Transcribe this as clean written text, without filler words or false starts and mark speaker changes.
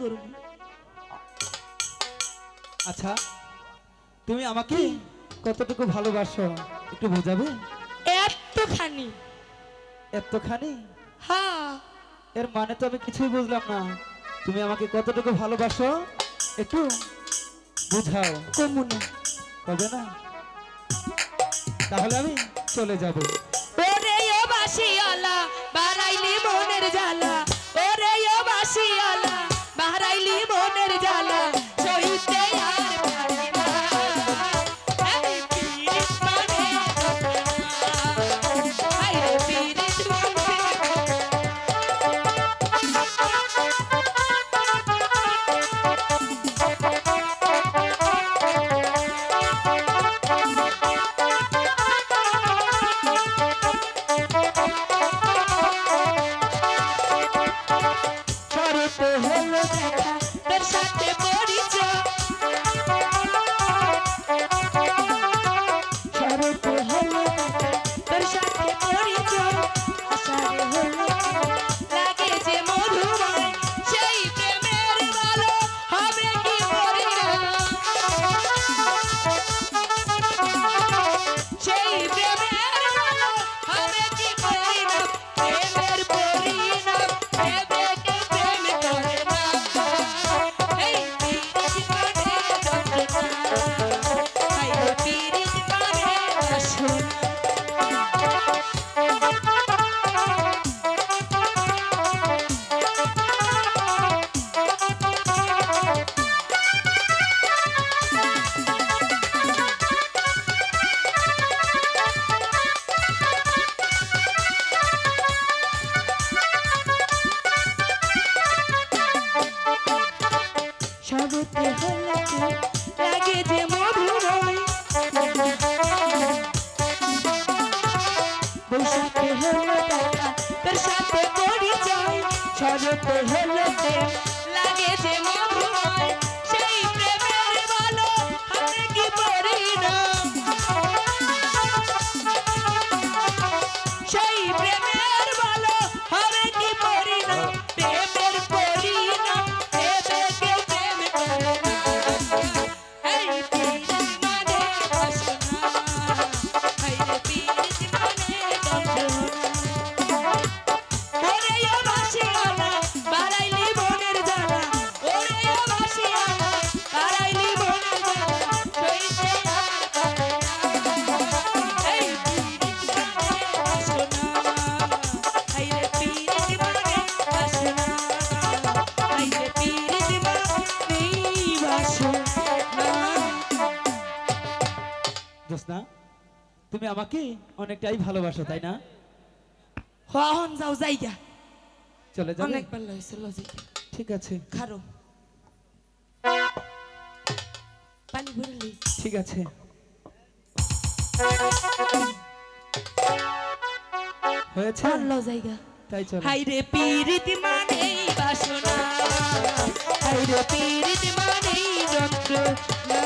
Speaker 1: করব?
Speaker 2: আচ্ছা তুমি আমাকে কতটুকু ভালোবাসো একটু বোঝাবে?
Speaker 1: এতখানি।
Speaker 2: এতখানি?
Speaker 1: হ্যাঁ।
Speaker 2: এর মানে তো আমি কিছুই বুঝলাম না। তুমি আমাকে কতটুকু ভালোবাসো একটু বুঝাও।
Speaker 1: কমুনা।
Speaker 2: কবে না? তাহলে আমি চলে যাব।
Speaker 1: ওরে ও বাসিয়ালা বাড়াইলি মনের জ্বালা, ওরে ও বাসিয়ালা বাড়াইলি মনের জ্বালা, সইতে আর পারি না। এই পীড়িত মানে হায় রে পীড়িত মানে। শরতে হলো দেখা তোর সাথে পরিচয়, শরতে হলো দেখা তোর সাথে পরিচয়, আশারে হলো লাগে যে মধুময়, সেই প্রেমের ভালো হবে কি পরিণাম, সেই প্রেমের ভালো হবে কি পরিণাম, প্রেমের পরিণাম প্রেমকে প্রেম করে না। এই পীড়িত মানে যন্ত্রণা, হায় রে পীড়িত মানে বাসনা। শরতে হলো লাগে যে মধুময়, বৈশাখে হলো দেখা তোর সাথে পরিচয়, শরতে হলো লাগে যে মধুময়, সেই প্রেমের ভালো হবে কি পরিণাম, সেই প্রেমের ভালো হবে কি পরিণাম, প্রেমের পরিণাম প্রেমকে প্রেম করে না। এই পীড়িত মানে বাসনা, হায় রে পীড়িত মানে যন্ত্রণা। ওরে ও বাসিয়ালা বাড়াইলি মনের জ্বালা, ওরে ও বাসিয়ালা বাড়াইলি মনের জ্বালা, সইতে আর পারে না। এই পীড়িত মানে বাসনা, হায় রে পীড়িত মানে বাসনা, হায় রে পীড়িত মানে বাসনা।
Speaker 2: জোসনা তুমি আমাকে অনেকটাই ভালোবাসো তাই না?
Speaker 1: হন যাও জায়গা,
Speaker 2: চলে যাবে?
Speaker 1: অনেকবার লইছে লজিক।
Speaker 2: ঠিক আছে
Speaker 1: খারো পানি ভরলি।
Speaker 2: ঠিক আছে হয়েছে
Speaker 1: ভালো জায়গা।
Speaker 2: তাই চলো।
Speaker 1: হায় রে পীড়িত মানেই বাসনা, হায় রে পীড়িত মানেই যন্ত্রণা।